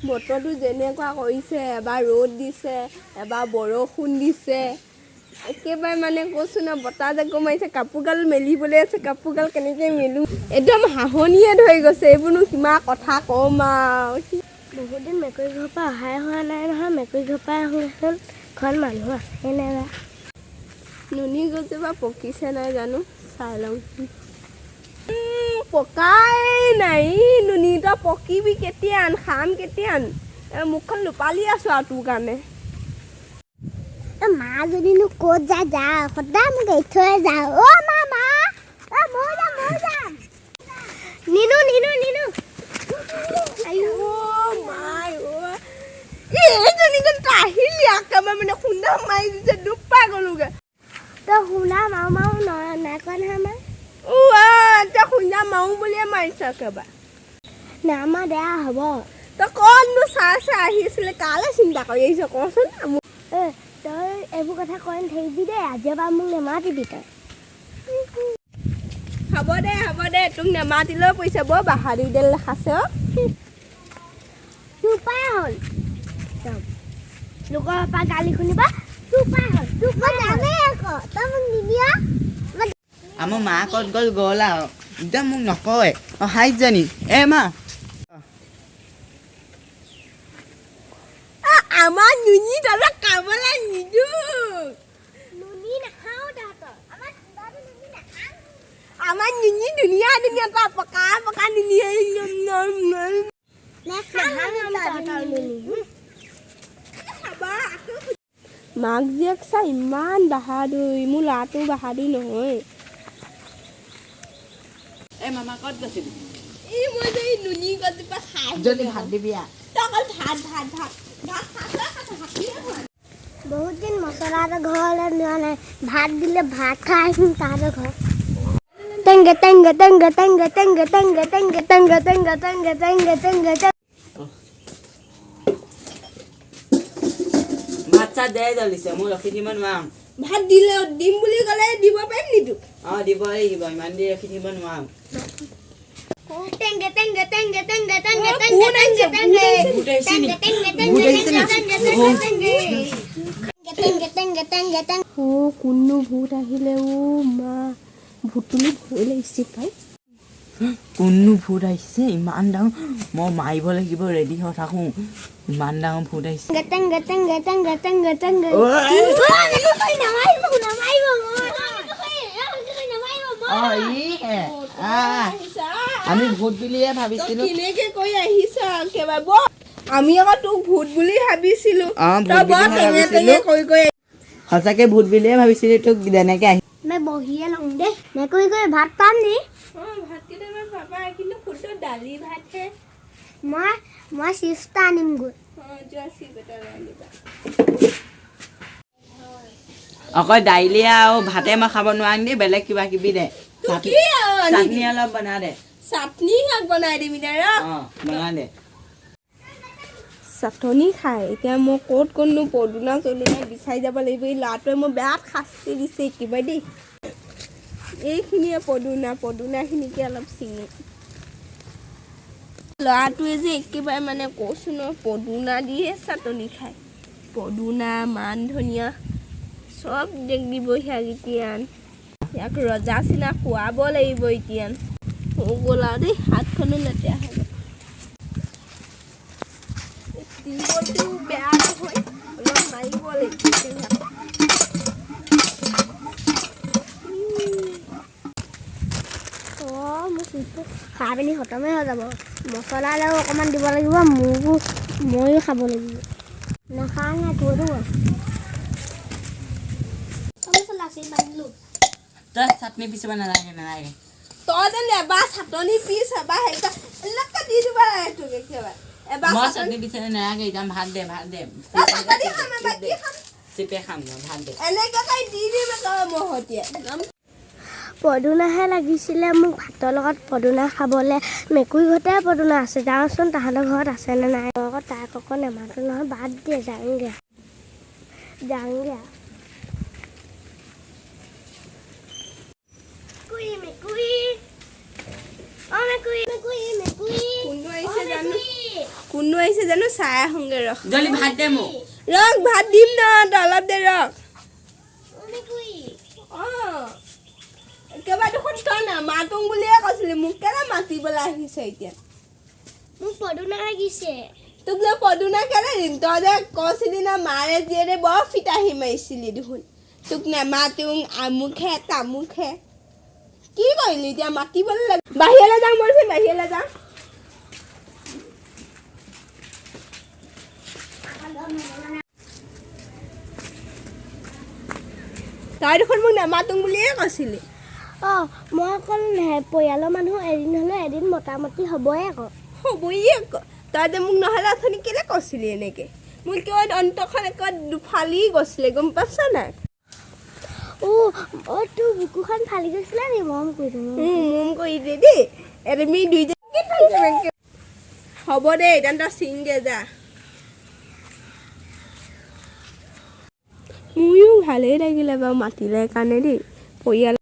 বতৰটো যেনেকুৱা কৰিছে, এবাৰ ৰ'দ দিছে, এবাৰ বৰষুণ দিছে। একেবাৰে মানে কৈছোঁ ন, বতাহ যে মাৰিছে, কাপোৰগাল মেলিবলৈ আছে, কাপোৰগাল কেনেকৈ মেলোঁ। একদম হাঁহনিয়ে ধৰি গৈছে। এইবোৰনো কিমান কথা ক'ম আৰু। বহুত দিন মেকুৰী ঘৰৰ পৰা অহাই হোৱা নাই নহয়। মেকুৰী ঘৰৰ পৰা আহোঁচোন, ঘৰত মানুহ আছে নাই বা। নুনী গছজোপা পকিছে নাই জানো, চাই লওঁ। পকাই নাই। নুনী তই পকিবি কেতিয়া, খাম কেতিয়া? মুখখন লুপালি আছোঁ আৰু তোৰ কাৰণে। মা যদিনো ক'ত যায় যা, সদায় মোক এৰি থৈ যাওঁ। অ' মা মা, মই যাম। নিনো। এইজনী কিন্তু আহিলি একেবাৰে মানে খুন্দা মাৰি দিছে, দুখ পাই গ'লোগে। তই শুনা মাৰো নাই কোৱা নহয় আমাৰ। তই খুন্দা মাৰো বুলিয়ে মাৰিছ একেবাৰে। নামা বেয়া হ'ব। তই কতনো চাই আহিছিলে, কালৈ চিন্তা কৰি আহিছ কচোন। তই এইবোৰ কথা কৈ নাথাকিবি দেই, আজিৰ পৰা মোক নেমাতিবি তই। হ'ব দে, তোক নেমাতিলেও পৰিছে বৰ বাহাদুৰিডাল দেখাইছে অ'। তোৰ পাই হ'ল লোকৰ পৰা গালি শুনিবা, তোৰ পাই হ'ল। তই মোক নিদিয়। আমাৰ মা ক'ত গ'ল আৰু একদম মোক নকয়। হাইজানি মা আমাৰ নুনি তহঁতক খাবলৈ নিদিওঁ। নুনি নাখাওঁ তহঁতৰ। আমাৰ নুনি ধুনীয়া পকা নুনি। মাক জীয়েক চা ইমান বাহাদুৰ, মোৰ ল'ৰাটো বাহাদুৰ নহয়। মামা ক'ত গৈছিলি? মই যে নুনি গছজোপা খাই যদি ভাত দিবি তই অকল ভাত বহুত দিন মছলা এটা ঘৰলৈ নিয়া নাই, ভাত দিলে ভাত খাই আহিম তাহাঁতৰ ঘৰত। টেংগে ভাত চাত দে জ্বলিছে, মই ৰখি দিব নোৱাৰো। ভাত দিলে দিম বুলি ক'লে দিব পাৰিম নি তোক? দিব লাগিব, ইমান দেৰি ৰখি দিব নোৱাৰো। কোননো ভূত আহিলে মা, ভূতটো ভয় লাগিছে পাই। কোননো ভূত আহিছে ইমান ডাঙৰ, মই মাৰিব লাগিব, ৰেডি হৈ থাকো। ইমান ডাঙৰ ভূত আহিছে। আমি ভূত বুলিয়ে ভাবিছিলো। কেনেকে কৈ আহিছ একেবাৰে। আমি আকৌ তোক ভূত বুলি ভাবিছিলো। সঁচাকে ভূত বুলিয়ে ভাবিছিলো তোক যেনেকে আহি। মই বহিয়ে লওঁ দে। মেকুৰী কৰি ভাত পাম নি? ভাত কেইটামান পাবা, কিন্তু শুদ্ধ দালি ভাতহে। মই চিপছটা আনিমগৈ। অকল দাইলি আৰু ভাতে মই খাব নোৱাৰিম দেই, বেলেগ কিবা কিবি দে। চাটনি অলপ বনা দে। চাটনি বনাই দিবি দে। বনা দে। চাটনি খাই এতিয়া মই ক'তনো পদুনা চদুনা বিচাৰি যাব লাগিব। এই ল'ৰাটোৱে মই বেয়া শাস্তি দিছে কিবা দেই। এইখিনিয়ে পদুনাখিনিকে অলপ চিঙি। ল'ৰাটোৱে যে একেবাৰে মানে কৈছোঁ ন, পদুনা দিয়ে চাটনি খায়। পদুনা, মান ধনিয়া চব দিবহি এতিয়া। ইয়াক ৰজা চিনা খুৱাব লাগিব এতিয়া। গ'ল আৰু দেই, হাতখনো লেতেৰা হৈ গ'ল। দিবতো বেয়া নহয়, অলপ মাৰিব লাগিব। মোৰ চিপছটো খাই পিনি খতমেই হৈ যাব। মছলা আৰু অকণমান দিব লাগিব, ময়ো খাব লাগিব। নাখাওঁ নাই তোৰো তই চাটনি পিচিব নালাগে। তই যেন এবাৰ চাটনি পিছ এবাৰ এনেকৈ দি দিব লাগে তোক একেবাৰে। মই চাটনি পিচিব নালাগে, এতিয়া ভাত দে। চিপে খাম ভাত দে। এনেকৈ দি দিম মই সতীয়ে। পদুনাহে লাগিছিলে মোক ভাতৰ লগত পদুনা খাবলৈ। মেকুৰী ঘৰতে পদুনা আছে, যাওঁচোন তাহাঁতৰ ঘৰত আছেনে নাই। আকৌ তাক আকৌ নেমাতো নহয়, বাদ দিয়ে যাওঁগে। মেকুৰী কোননো আহিছে জানো চাই আহোঁগে ৰখ জলদি ভাত দে মোক ৰখ ভাত দিম ন তই অলপ দেৰি ৰখ একেবাৰে দেখোন তই নামাতোং বুলিয়ে কৈছিলি মোক কেলে মাতিবলৈ আহিছে এতিয়া মোক পদুনা লাগিছে তোক যে পদুনা কেলে দিম তই যে কৈছিলি না মাৰে জীয়েৰে বৰ ফিতাহি মাৰিছিলি দেখোন তোক নেমাতোং আমুকহে তামুকহে কি কৰিলি এতিয়া মাতিবলৈ লাগে বাহিৰলৈ যাওঁ বলচোন বাহিৰলৈ যাওঁ তই দেখোন মোক নেমাতোং বুলিয়ে কৈছিলি অঁ মই অকল পৰিয়ালৰ মানুহ এদিন হ'লেও এদিন মোটামুটি হ'বই আকৌ হ'বই আকৌ তই যে মোক নহ'লে অথনি কেলে কৈছিলি এনেকৈ মোৰ কিয় অন্তখন একেবাৰে দুফালি গৈছিলে গম পাইছ নাই অঁ তোৰ বুকুখন ফালি গৈছিলে নি মৰম কৰি মৰম কৰি দে দেই আমি দুইজনী হ'ব দে এতিয়া তই চিংগে যা মোৰো ভালেই লাগিলে বাৰু মাতিলে কাৰণে দেই পৰিয়াল